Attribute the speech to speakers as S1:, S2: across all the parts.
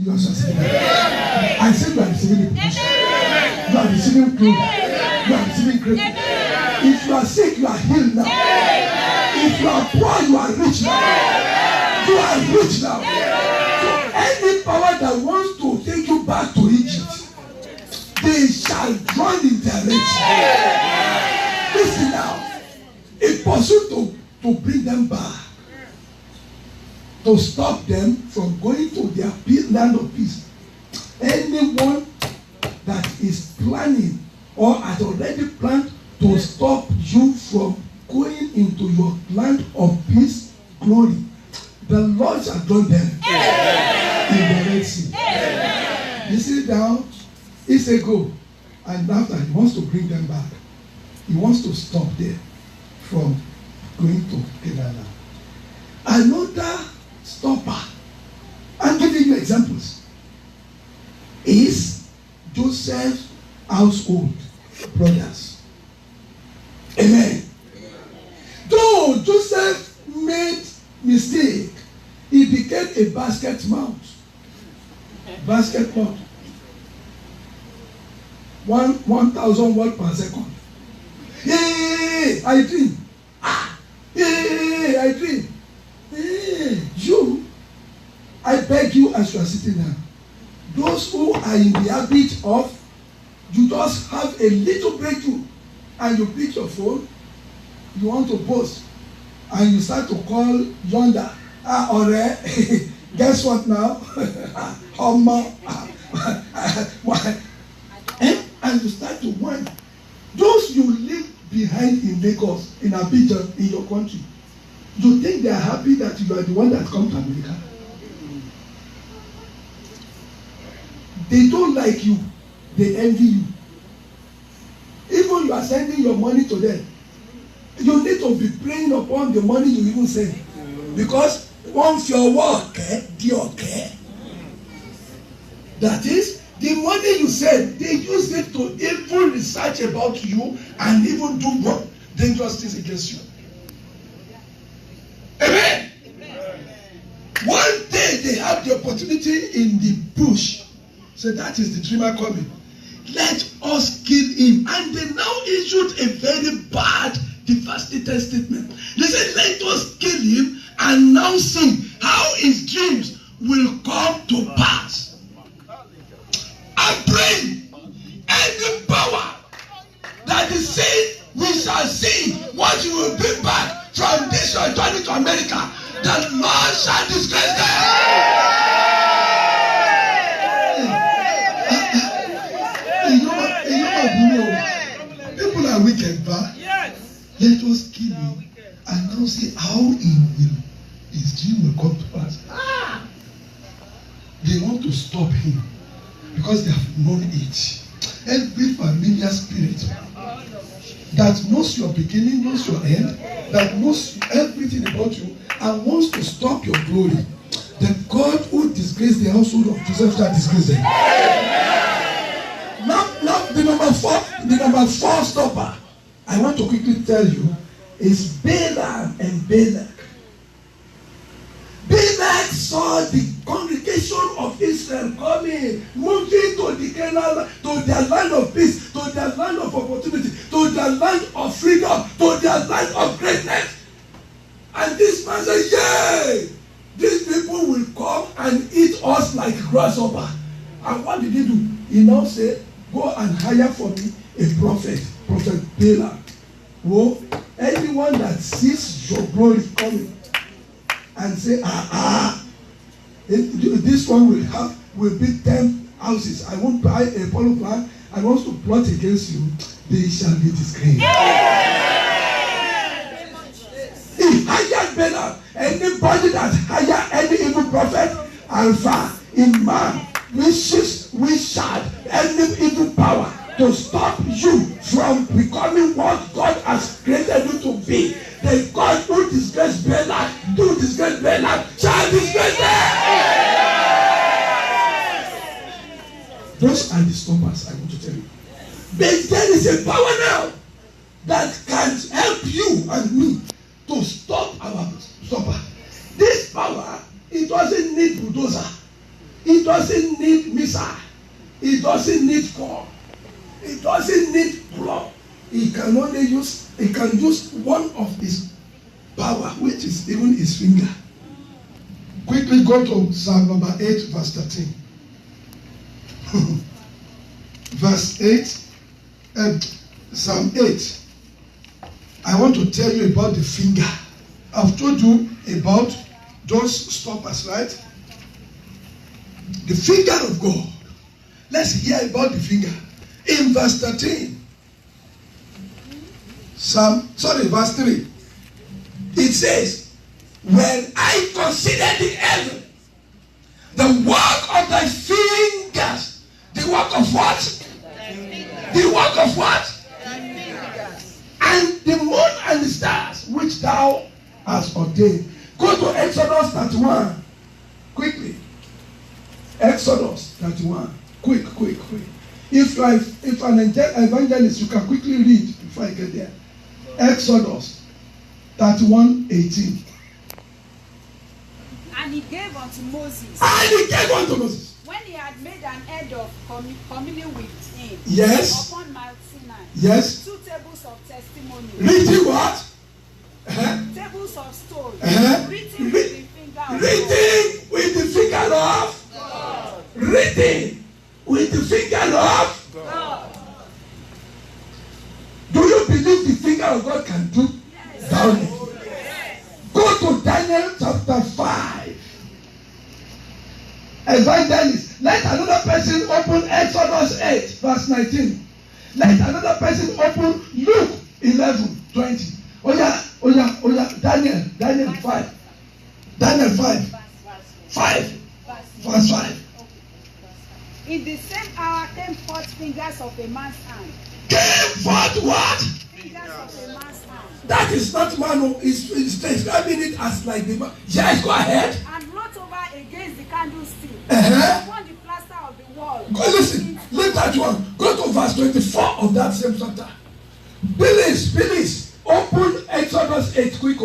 S1: You are succeeding. I said you are receiving the promotion. You are receiving glory. You are receiving greatness. If you are sick, you are healed now. If you are poor, you are rich now. You are rich now. So any power that wants to take you back to Egypt, they shall drown in their rage. Listen now. A pursuit to bring them back, to stop them from going to their land of peace. Anyone that is planning or has already planned to stop you from going into your land of peace, glory, the Lord shall drown them in the Red Sea. You see now, he said go, and after he wants to bring them back, he wants to stop them from going to Canaan. Another stopper, I'm giving you examples, is Joseph's household brothers. Amen. Though Joseph made mistake, he became a basket mouth. Basket mouth. 1,000 words per second. Hey, I dream. Hey, I dream. Hey, you, I beg you as you are sitting now, those who are in the habit of, you just have a little breakthrough and you pick your phone, you want to post, and you start to call yonder, guess what now? And you start to whine. Those you leave behind in Lagos, in Abidjan, in your country, you think they are happy that you are the one that come to America? They don't like you. They envy you. Even you are sending your money to them. You need to be praying upon the money you even send. Because once your work, that is, the money you send, they use it to even research about you and even do what dangerous things against you. Amen. One day they have the opportunity in the bush. So that is the dreamer coming. Let us kill him. And they now issued a very bad, devastating statement. They said, let us kill him and now see how his dreams will come to pass. I'm praying. Any power that is saying we shall see what you will bring back from this your journey to America, that Lord shall disgrace them. People are wicked, but let us kill him and now see how his dream will come to pass. They want to stop him because they have known it. Every familiar spirit that knows your beginning, knows your end, that knows everything about you and wants to stop your glory, the God who disgraced the household of Joseph shall disgrace them. Now the number four stopper I want to quickly tell you is Balaam and Balak. Balak saw the congregation of Israel coming, moving to the Canaan, to their land of peace, to their land of opportunity, to their land of freedom, to their land of greatness. And this man said, yay! These people will come and eat us like grasshopper. And what did he do? He now said, go and hire for me a prophet, Prophet Balaam. Well, anyone that sees your glory coming and say, this one will be 10 houses. I won't buy a polo plan. I want to plot against you. They shall be disgraced. He hired Balaam. Anybody that hire any evil prophet, Alpha, in man, wishes, any evil power to stop you from becoming what God has created you to be. The God who disgraced Balaam, shall disgrace them. Those are the stoppers I want to tell you. But there is a power now that can help you and me to stop our stopper. This power, it doesn't need bulldozer. It doesn't need missile. It doesn't need core. It doesn't need claw. It can use one of his power, which is even his finger. Quickly go to Psalm number 8, verse 13. Verse 8, Psalm 8. I want to tell you about the finger. I've told you about those stoppers, right? The finger of God. Let's hear about the finger. In verse 13, verse 3, it says, when I consider the heaven, the work of thy fingers, the work of what? The work of what? And the moon and the stars, which thou hast ordained. Go to Exodus 31. Quickly. Exodus 31. Quick. If you are an evangelist, you can quickly read before I get there. Exodus 31:18.
S2: And he gave unto Moses.
S1: When
S2: he had made an end of communion with him.
S1: Yes.
S2: Upon Mount Sinai.
S1: Yes.
S2: 2 tables of testimony.
S1: Written what?
S2: Tables of stone.
S1: Written with the finger of God. Written with the finger of God. Do you believe the finger of God can do down it? Yes. Go to Daniel chapter 5. Evangelist, let another person open Exodus 8, verse 19. Let another person open Luke 11:20. Oh yeah, Daniel 5. Daniel 5. 5. Verse 5.
S2: In the same hour came forth fingers of a man's hand.
S1: Came forth what?
S2: Fingers of a man's hand.
S1: That is not man who is describing it as like the man. Yes, go ahead.
S2: And wrote over against the candlestick. Upon the plaster of the wall.
S1: Go listen. Leave that one. Go to verse 24 of that same chapter. Please. Open Exodus 8 quick.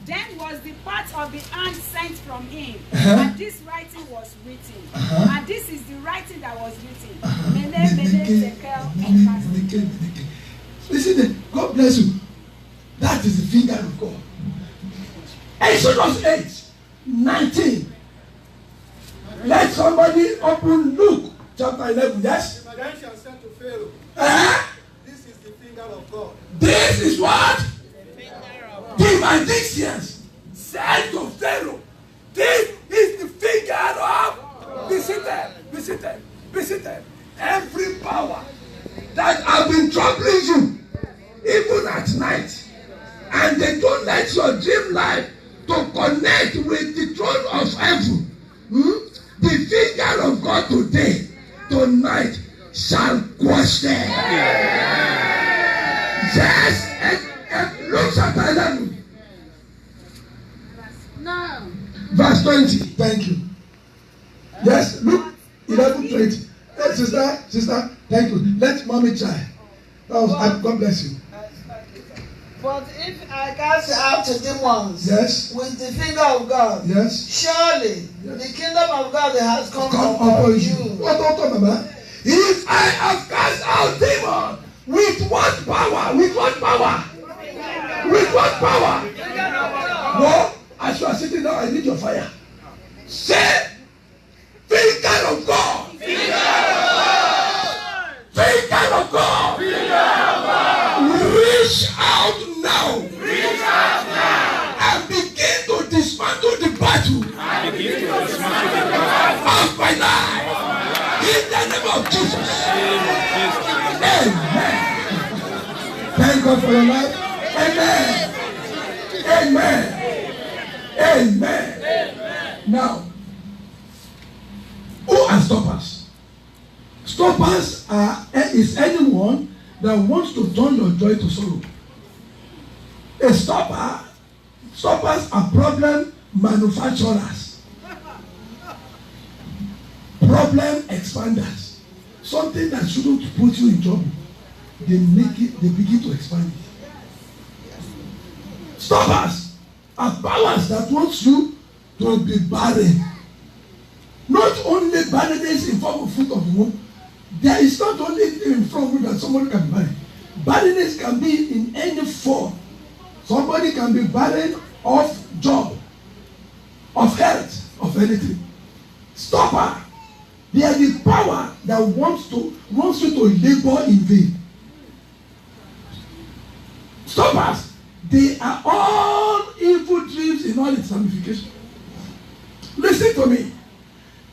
S2: Then was the part of the hand sent from him, and this writing was written. And this is the writing that was written.
S1: Listen, God bless you. That is the finger of God. Exodus 8:19. Let somebody open Luke chapter 11. Yes?
S3: The magician said to Pharaoh, this is the finger of God.
S1: This is what? The magicians said to Pharaoh, this is the finger of God. Be seated. Every power that have been troubling you, even at night, and they don't let your dream life to connect with the throne of heaven. The finger of God tonight shall quash them. Yes, and Luke chapter 11. Verse 20. Thank you. Yes, Luke 11:20. Hey, sister, thank you. Let mommy try. God bless you.
S4: But if I cast out the demons,
S1: yes,
S4: with the finger of God,
S1: yes,
S4: surely the kingdom of God has come
S1: upon you.
S4: What?
S1: If I have cast out demons, with what power? With what power? With what power? Well, as you are sitting down, I need your fire. Say, finger of God. Finger of God. Finger of God. Finger of God. Reach out now. Reach out now. And begin to dismantle the battle. Of my life. In the name of Jesus. Amen. Thank God for your life. Amen. Now, who are stoppers? Stoppers is anyone that wants to turn your joy to sorrow. A stoppers are problem manufacturers, problem expanders. Something that shouldn't put you in trouble, they begin to expand it. Stoppers are powers that want you to be barren. Not only in form of fruit of the womb. There is not only in front of that somebody can be barren. Barrenness can be in any form. Somebody can be barren of job, of health, of anything. Stop her. They are the power that wants you to labor in vain. Stop us. They are all evil dreams in all its ramifications. Listen to me.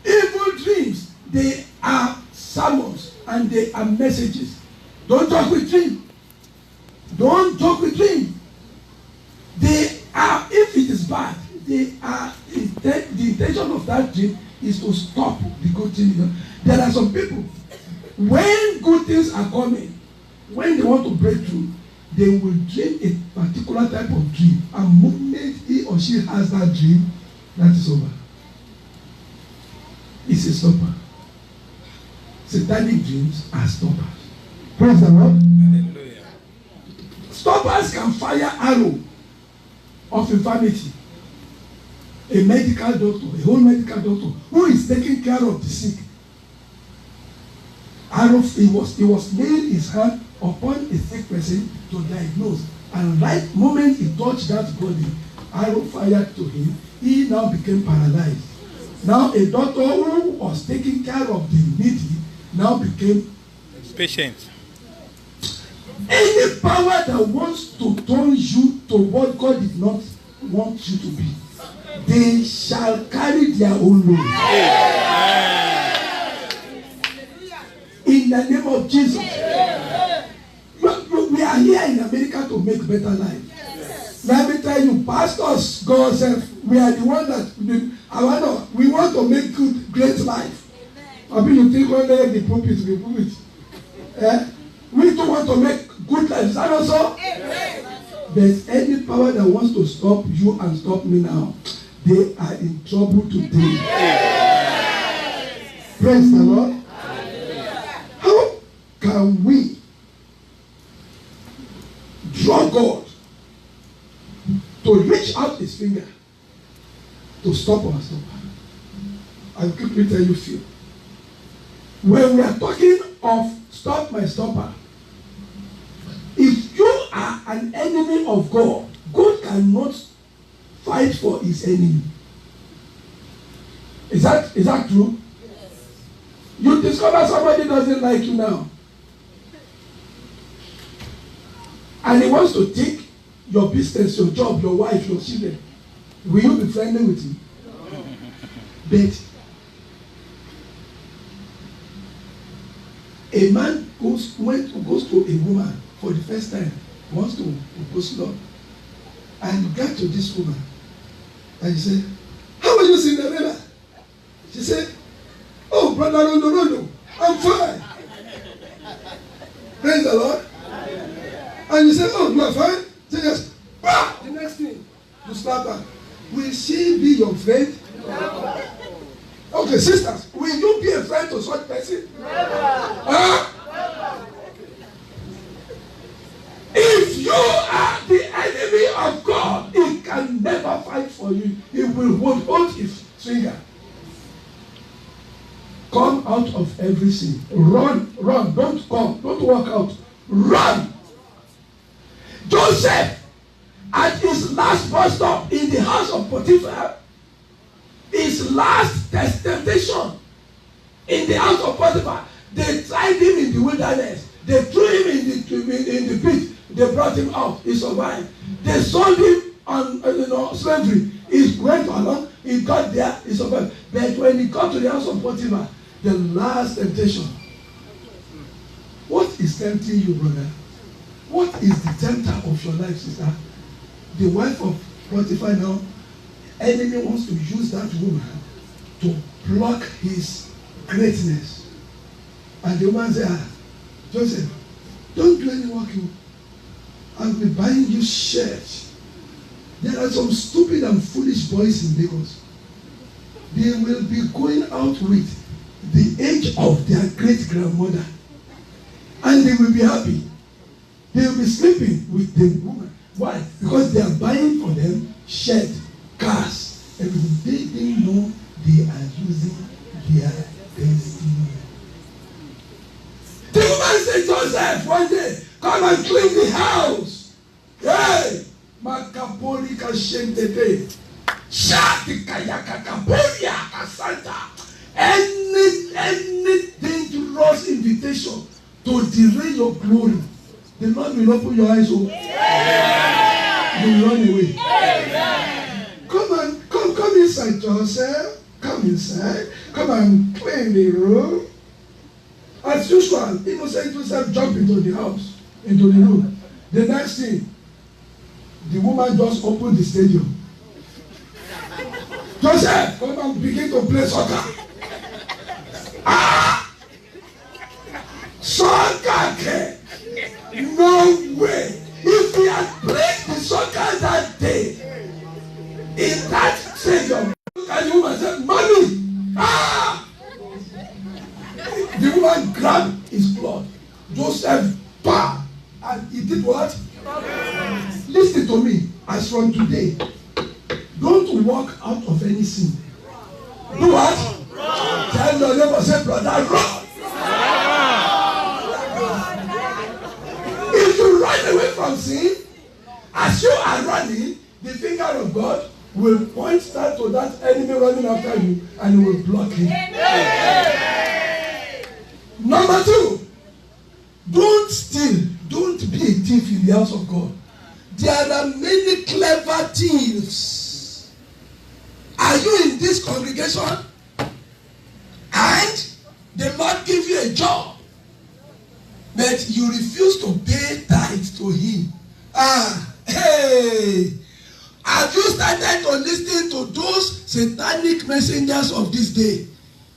S1: Evil dreams, they are sermons and they are messages. Don't joke with dreams. Don't joke with dreams. They are, if it is bad, they are, the intention of that dream is to stop the good thing. There are some people, when good things are coming, when they want to break through, they will dream a particular type of dream. And the moment he or she has that dream, that is over. It's a stopper. Satanic dreams are stoppers. Praise the Lord. Hallelujah. Stoppers can fire arrow of infirmity. A medical doctor, a whole medical doctor, who is taking care of the sick. Arrow, he was laying his hand upon a sick person to diagnose. And right moment he touched that body, arrow fired to him, he now became paralyzed. Now a doctor who was taking care of the needy now became
S5: patient.
S1: Any power that wants to turn you to what God did not want you to be, they shall carry their own load. In the name of Jesus. We are here in America to make better life. Let me tell you, pastors, God said, we are the one that we want to make good, great life. I mean, you think only the pulpit, we pulpit. We don't want to make good life. Is that also? There's any power that wants to stop you and stop me now, they are in trouble today. Praise the Lord. How can we draw God to reach out his finger to stop our stopper? I'll quickly tell you a few. When we are talking of stop my stopper, if you are an enemy of God, God cannot fight for his enemy. Is that true? Yes. You discover somebody doesn't like you now, and he wants to take your business, your job, your wife, your children. Will you be friendly with him? No. But a man goes to a woman for the first time, wants to propose love, and you get to this woman, and you say, "How are you, Cinderella?" She said, "Oh, brother, no, I'm fine." Praise the Lord. And you say, "Oh, you are fine?" Say yes. Ah! The next thing, you slap her. Will she be your friend? Never. Okay, sisters, will you be a friend to such person? Never. Huh? Never. If you are the enemy of God, he can never fight for you. He will hold his finger. Come out of every sin. Run. Don't come. Don't walk out. Run. Joseph, at his last bus stop in the house of Potiphar, his last temptation in the house of Potiphar, they tried him in the wilderness. They threw him in the pit. They brought him out. He survived. They sold him on slavery. He went along. He got there. He survived. But when he got to the house of Potiphar, the last temptation. What is tempting you, brother? What is the tempter of your life, sister? The wife of Potiphar now, enemy wants to use that woman to block his greatness. And the woman said, "Joseph, don't do any work. I'll be buying you shirts." There are some stupid and foolish boys in Lagos. They will be going out with the age of their great-grandmother. And they will be happy. They will be sleeping with the woman. Why? Because they are buying for them shirts, cars. And they didn't know they are using their destiny. Joseph one day, come and clean the house. Hey, Makapoli Kashentete. Any dangerous invitation to derail your glory, the Lord will open your eyes. You will run away. Come inside, Joseph. Come inside. Come and clean the room. As usual, innocent Joseph jumped into the house, into the room. The next thing, the woman just opened the stadium. Joseph, come and begin to play soccer. Soccer? No way. If he had played the soccer that day, in that stadium, and the woman said, Mommy! The woman grabbed his blood. Joseph, and he did what? Listen to me. As from today, don't walk out of any sin. Do what? Tell your neighbor, say, brother, run. If you run away from sin, as you are running, the finger of God will point that to that enemy running after you, and he will block him. Number 2, don't steal. Don't be a thief in the house of God. There are many clever thieves. Are you in this congregation and the Lord give you a job, but you refuse to pay tithe to him? Hey, have you started to listen to those satanic messengers of this day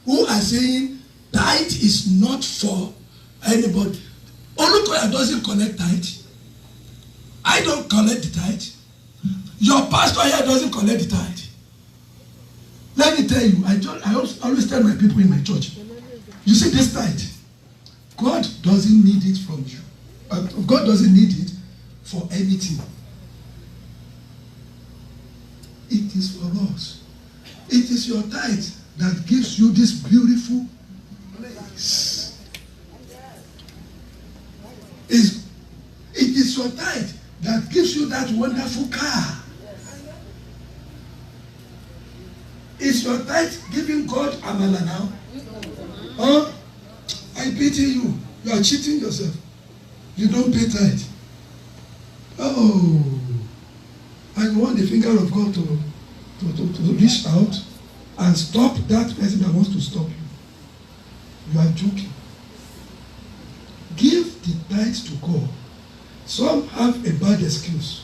S1: who are saying tithe is not for anybody? Olukoya doesn't collect tithe. I don't collect the tithe. Your pastor here doesn't collect the tithe. Let me tell you, I always tell my people in my church, you see this tithe, God doesn't need it from you. God doesn't need it for anything. It is for us. It is your tithe that gives you this beautiful place. It is your tithe that gives you that wonderful car. Is your tithe giving God amala now? Huh? I pity you. You are cheating yourself. You don't pay tithe. Oh. And you want the finger of God to reach out and stop that person that wants to stop you. You are joking. Give the tithe to God. Some have a bad excuse.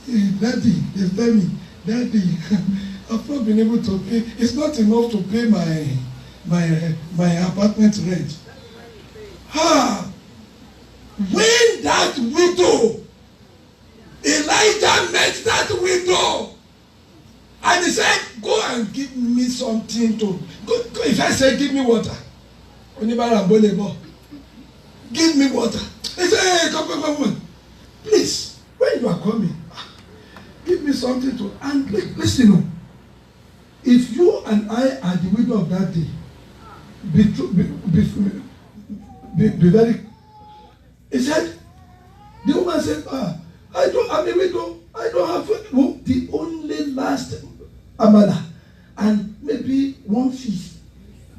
S1: Hey, Daddy, they tell me, Daddy, I've not been able to pay. It's not enough to pay my apartment rent. When that widow, Elijah met that widow, and he said, go and give me something to go. If I say give me water, give me water. He said, hey, come. Please, when you are coming, give me something to. And listen, if you and I are the widow of that day, be very. He said, the woman said, I'm a widow. I don't have the only last amala and maybe one fish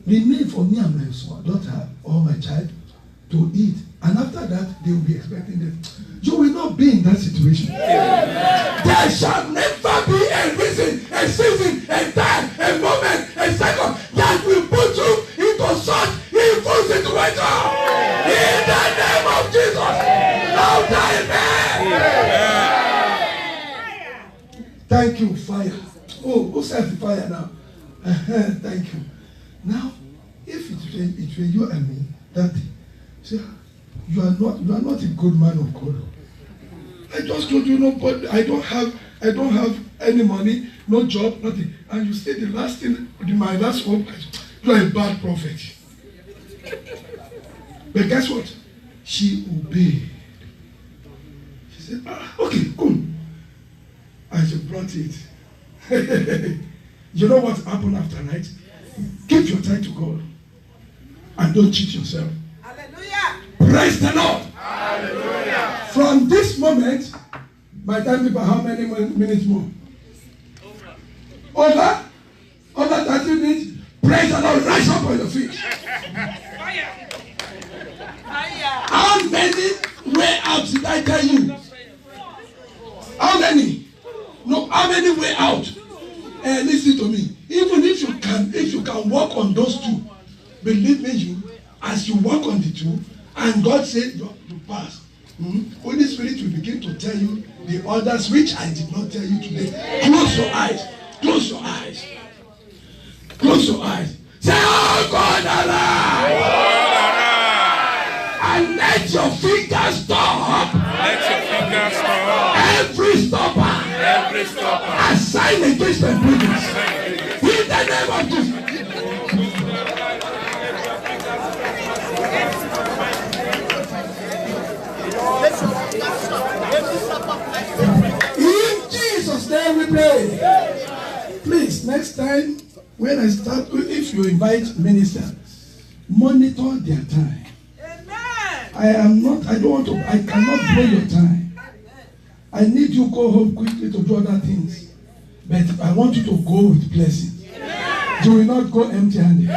S1: remain for me and my daughter or my child to eat. And after that, they will be expecting them. You will not be in that situation. There shall never be a reason, a season, a time, a moment, a second that will put you into such evil situation. In the name of Jesus. Thank you, fire. Oh, who said the fire now? Thank you. Now, if it were you and me, that say, you are not a good man of God. I just told you, no, but I don't have any money, no job, nothing. And you say the last thing, my last hope, you are a bad prophet. But guess what? She obeyed. She said, okay, come. And she brought it. You know what happened after night? Give your time to God. And don't cheat yourself.
S2: Hallelujah.
S1: Praise the Lord. Hallelujah. From this moment, my time is how many minutes more? Over 30 minutes. Praise the Lord. Rise up on your feet. How many way out did I tell you? How many? No, how many way out? Listen to me. Even if you can walk on those two, believe me, as you walk on the two, and God said you pass, Holy Spirit will begin to tell you the others which I did not tell you today. Close your eyes. Close your eyes. Close your eyes. Say, oh God, alive. And let your fingers stop.
S5: Let your fingers stop.
S1: Every stopper.
S5: Every stopper.
S1: Assign against the business. In the name of Jesus. In Jesus' name we pray. Please, next time when I start, if you invite ministers, monitor their time. I cannot blow your time. I need you to go home quickly to do other things. But I want you to go with blessing. You will not go empty-handed.